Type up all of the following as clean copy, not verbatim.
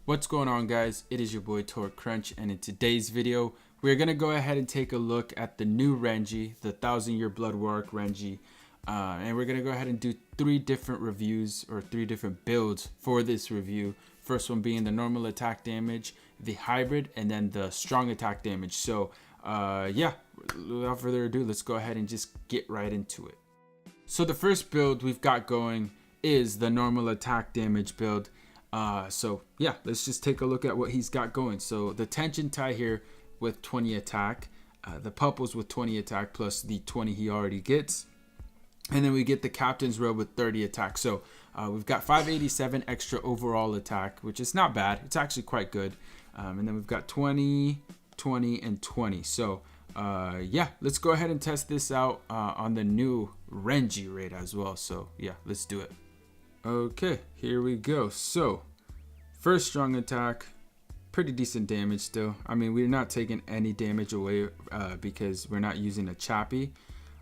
What's going on, guys? It is your boy Torque Crunch, and in today's video we're gonna go ahead and take a look at the new Renji, the 1,000-year blood war arc Renji, and we're gonna go ahead and do three different reviews or three different builds for this review. First one being the normal attack damage, the hybrid, and then the strong attack damage. So yeah, without further ado, let's go ahead and just get right into it. So the first build we've got going is the normal attack damage build. So yeah, let's just take a look at what he's got going. So the tension tie here with 20 attack, the pupils with 20 attack plus the 20 he already gets, and then we get the captain's robe with 30 attack. So we've got 587 extra overall attack, which is not bad. It's actually quite good. And then we've got 20, 20, and 20. So yeah, let's go ahead and test this out on the new Renji raid as well. So yeah, let's do it. Okay, here we go. So first strong attack, pretty decent damage still. I mean, we're not taking any damage away because we're not using a chappy,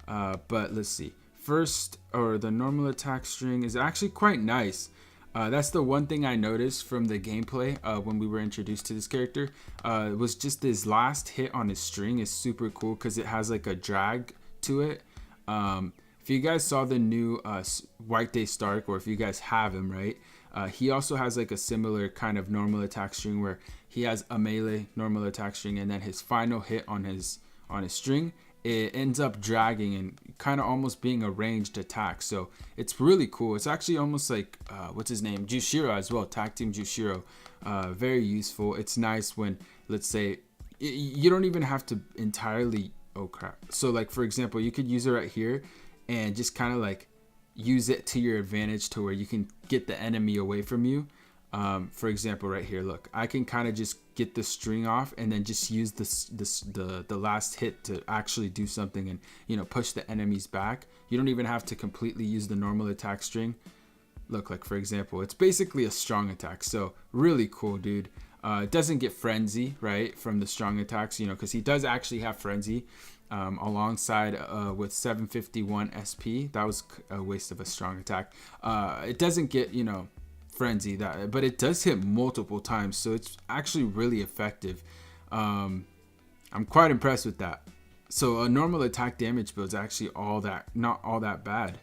but let's see. First, or the normal attack string is actually quite nice. That's the one thing I noticed from the gameplay when we were introduced to this character. It was just his last hit on his string is super cool because it has like a drag to it. If you guys saw the new White Day Stark, or if you guys have him, right, he also has like a similar kind of normal attack string where he has a melee normal attack string, and then his final hit on his string, it ends up dragging and kind of almost being a ranged attack. So it's really cool. It's actually almost like what's his name, Jushiro as well, tag team Jushiro. Very useful. It's nice when, let's say, you don't even have to entirely, oh crap, so like for example, you could use it right here and just kind of like use it to your advantage to where you can get the enemy away from you. For example, right here, look, I can kind of just get the string off and then just use the last hit to actually do something and, you know, push the enemies back. You don't even have to completely use the normal attack string. Look, like for example, it's basically a strong attack. So really cool, dude. It doesn't get frenzy, right, from the strong attacks, you know, because he does actually have frenzy alongside with 751 SP. That was a waste of a strong attack. It doesn't get, you know, frenzy, that, but it does hit multiple times, so it's actually really effective. I'm quite impressed with that. So a normal attack damage build is actually not all that bad.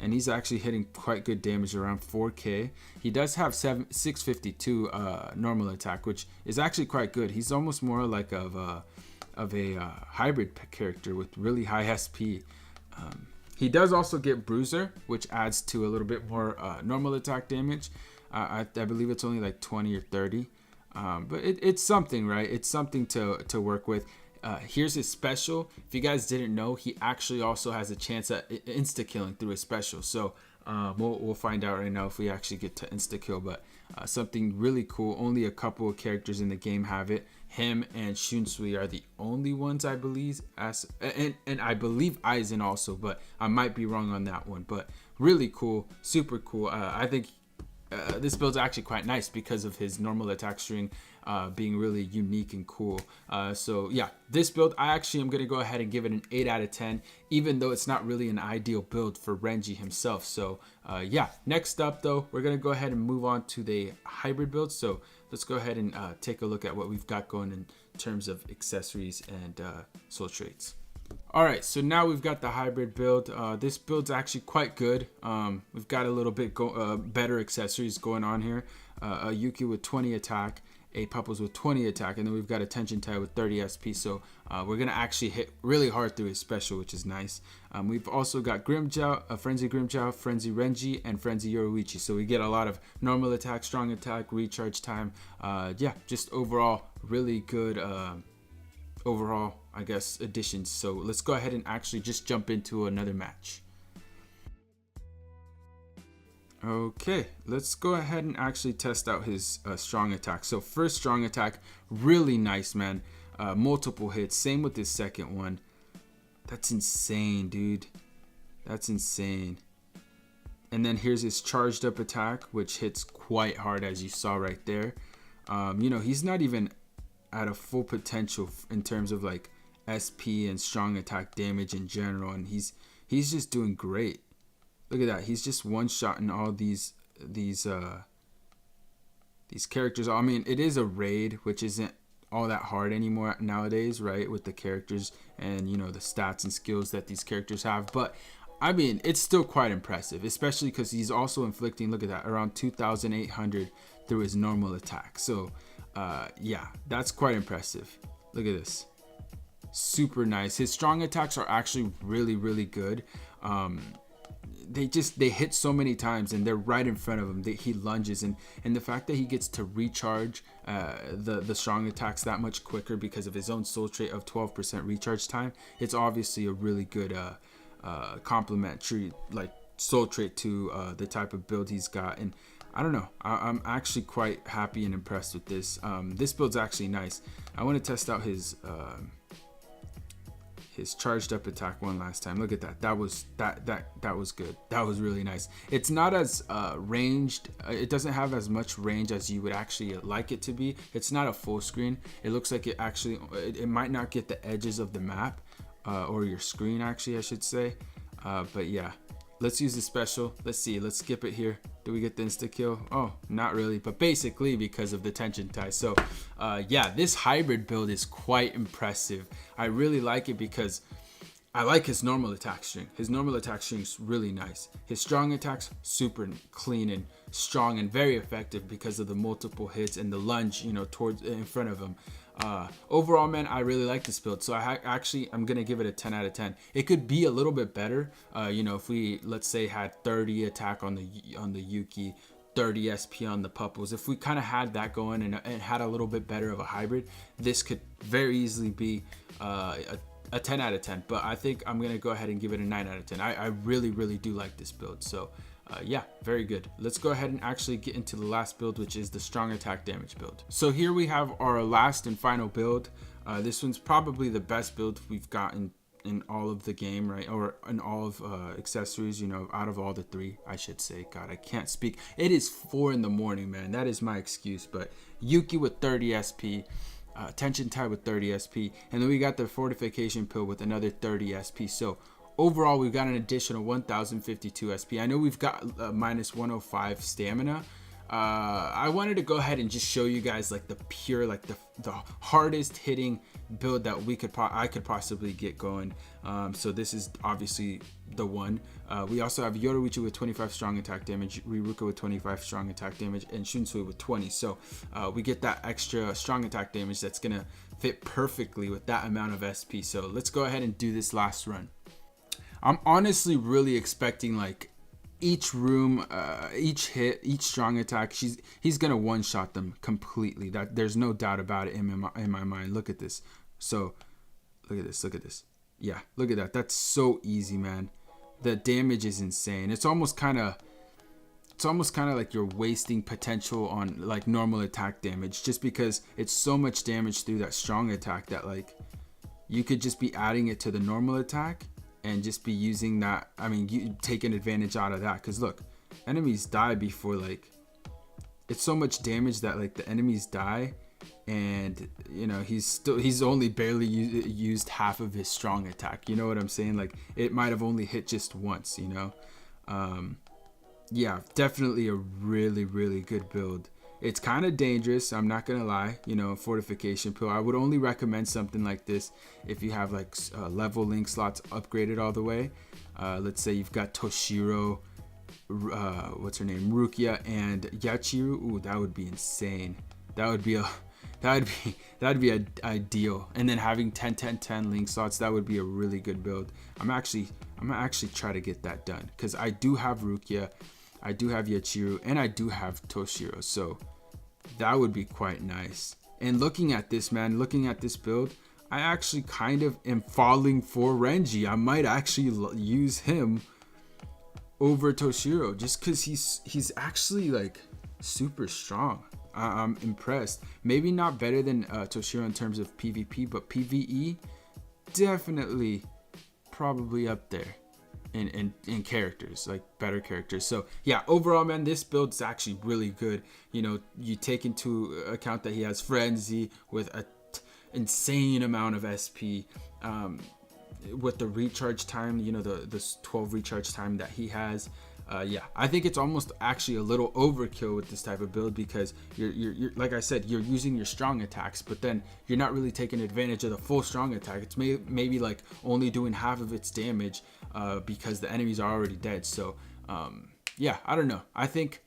And he's actually hitting quite good damage, around 4k. He does have 652 normal attack, which is actually quite good. He's almost more like of a hybrid character with really high SP. He does also get bruiser, which adds to a little bit more normal attack damage. I believe it's only like 20 or 30, but it's something, right? It's something to work with. Here's his special. If you guys didn't know, he actually also has a chance at insta killing through his special. So we'll find out right now if we actually get to insta kill. But something really cool. Only a couple of characters in the game have it. Him and Shunsui are the only ones, I believe. And I believe Aizen also, but I might be wrong on that one. But really cool, super cool. I think this build's actually quite nice because of his normal attack string being really unique and cool. So yeah, this build, I actually am going to go ahead and give it an 8 out of 10, even though it's not really an ideal build for Renji himself. So yeah, next up though, we're going to go ahead and move on to the hybrid build. So let's go ahead and take a look at what we've got going in terms of accessories and soul traits. Alright, so now we've got the hybrid build. This build's actually quite good. We've got a little bit better accessories going on here. A Yuki with 20 attack, a Pupples with 20 attack, and then we've got a tension tie with 30 SP. So we're going to actually hit really hard through his special, which is nice. We've also got Grimmjow, Frenzy Grimmjow, Frenzy Renji, and Frenzy Yoruichi. So we get a lot of normal attack, strong attack, recharge time. Yeah, just overall really good overall, I guess, additions. So let's go ahead and actually just jump into another match. Okay, let's go ahead and actually test out his strong attack. So first strong attack, really nice, man. Multiple hits, same with his second one. That's insane, dude. That's insane. And then here's his charged up attack, which hits quite hard, as you saw right there. You know, he's not even at a full potential in terms of like SP and strong attack damage in general, and he's just doing great. Look at that, he's just one-shotting all these These characters, I mean, it is a raid, which isn't all that hard anymore nowadays, right? With the characters and, you know, the stats and skills that these characters have. But I mean, it's still quite impressive, especially because he's also inflicting, look at that, around 2,800 through his normal attack. So yeah, that's quite impressive. Look at this. Super nice. His strong attacks are actually really good. They hit so many times and they're right in front of him. He lunges, and the fact that he gets to recharge the strong attacks that much quicker because of his own soul trait of 12% recharge time, it's obviously a really good complementary like soul trait to the type of build he's got. And I don't know, I'm actually quite happy and impressed with this. This build's actually nice. I want to test out his charged up attack one last time. Look at that. That was good. That was really nice. It's not as ranged. It doesn't have as much range as you would actually like it to be. It's not a full screen. It looks like it actually, it might not get the edges of the map or your screen, actually, I should say. But yeah, let's use the special. Let's see. Let's skip it here. Do we get the insta kill? Oh, not really, but basically because of the tension tie. So yeah, this hybrid build is quite impressive. I really like it because I like his normal attack string. His normal attack string is really nice. His strong attacks, super clean and strong and very effective because of the multiple hits and the lunge, you know, towards in front of him. Overall, man, I really like this build. So I'm gonna give it a 10 out of 10. It could be a little bit better, you know, if we, let's say, had 30 attack on the Yuki, 30 SP on the Pupples. If we kind of had that going and had a little bit better of a hybrid, this could very easily be a 10 out of 10. But I think I'm gonna go ahead and give it a 9 out of 10. I really do like this build. So yeah, very good. Let's go ahead and actually get into the last build, which is the strong attack damage build. So here we have our last and final build. This one's probably the best build we've gotten in all of the game, right? Or in all of accessories, you know, out of all the three, I should say. God, I can't speak. It is 4 in the morning, man. That is my excuse. But Yuki with 30 SP. Tension tie with 30 SP. And then we got the fortification pill with another 30 SP. So overall, we've got an additional 1052 SP. I know we've got minus 105 stamina. I wanted to go ahead and just show you guys like the pure, like the hardest hitting build that I could possibly get going. So this is obviously the one. We also have Yoruichi with 25 strong attack damage, Rukia with 25 strong attack damage, and Shunsui with 20. So we get that extra strong attack damage that's gonna fit perfectly with that amount of SP. So let's go ahead and do this last run. I'm honestly really expecting like each room, each hit, each strong attack, he's gonna one-shot them completely. That there's no doubt about it in my mind. Look at this. So look at this. Yeah, look at that. That's so easy, man. The damage is insane. It's almost kind of like you're wasting potential on like normal attack damage, just because it's so much damage through that strong attack that like you could just be adding it to the normal attack and just be using that. I mean, you taking advantage out of that, because look, enemies die before, like, it's so much damage that like the enemies die, and you know he's only barely used half of his strong attack. You know what I'm saying? Like it might have only hit just once, you know. Yeah, definitely a really good build. It's kind of dangerous, I'm not gonna lie. You know, fortification pill, I would only recommend something like this if you have like level link slots upgraded all the way. Let's say you've got Toshiro, what's her name, Rukia, and Yachiru. Ooh, that would be insane. That'd be ideal. And then having 10 link slots, that would be a really good build. I'm gonna actually try to get that done, because I do have Rukia, I do have Yachiru, and I do have Toshiro, so that would be quite nice. And looking at this, man, looking at this build, I actually kind of am falling for Renji. I might actually use him over Toshiro, just because he's actually like super strong. I'm impressed. Maybe not better than Toshiro in terms of PvP, but PvE, definitely probably up there in characters, like better characters. So yeah, overall, man, this build's actually really good. You know, you take into account that he has Frenzy with a insane amount of SP, with the recharge time, you know, the 12 recharge time that he has. yeah, I think it's almost actually a little overkill with this type of build, because you're like I said, you're using your strong attacks, but then you're not really taking advantage of the full strong attack. It's maybe like only doing half of its damage because the enemies are already dead. So yeah, I don't know. I think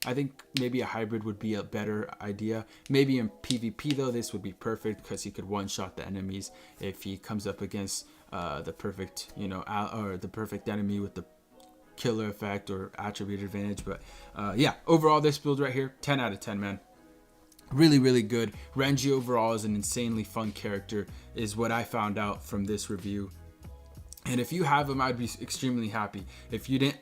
maybe a hybrid would be a better idea. Maybe in PvP though, this would be perfect, because he could one-shot the enemies if he comes up against the perfect, or the perfect enemy with the killer effect or attribute advantage. But yeah, overall this build right here, 10 out of 10, man. Really, really good. Renji overall is an insanely fun character, is what I found out from this review. And if you have him, I'd be extremely happy. If you didn't,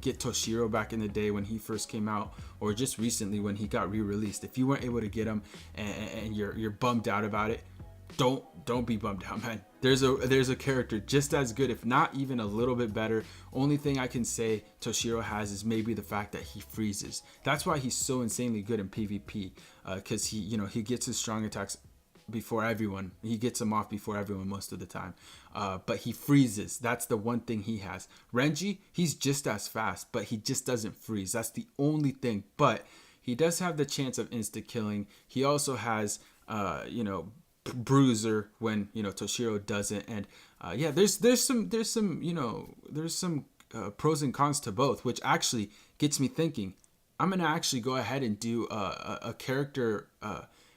get Toshiro back in the day when he first came out, or just recently when he got re-released, if you weren't able to get him and you're bummed out about it, don't be bummed out, man. There's a character just as good, if not even a little bit better. Only thing I can say Toshiro has is maybe the fact that he freezes. That's why he's so insanely good in PvP, because he gets his strong attacks before everyone. He gets them off before everyone most of the time, but he freezes. That's the one thing he has. Renji, he's just as fast, but he just doesn't freeze. That's the only thing. But he does have the chance of insta killing. He also has bruiser when Toshiro doesn't. And yeah, there's some pros and cons to both, which actually gets me thinking. I'm gonna actually go ahead and do a character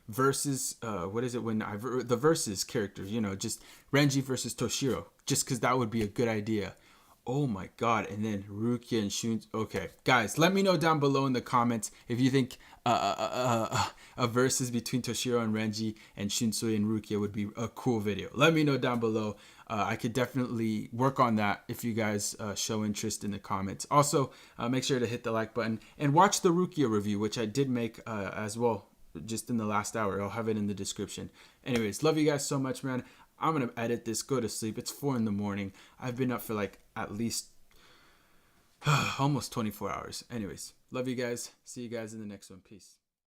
versus the versus characters, just Renji versus Toshiro, just because that would be a good idea. Oh my god. And then Rukia and Shun. Okay, guys, let me know down below in the comments if you think a versus between Toshiro and Renji and Shunsui and Rukia would be a cool video. Let me know down below. I could definitely work on that if you guys show interest in the comments. Also, make sure to hit the like button and watch the Rukia review, which I did make as well, just in the last hour. I'll have it in the description. Anyways, love you guys so much, man. I'm gonna edit this, go to sleep. It's 4 in the morning. I've been up for like at least almost 24 hours. Anyways, love you guys. See you guys in the next one. Peace.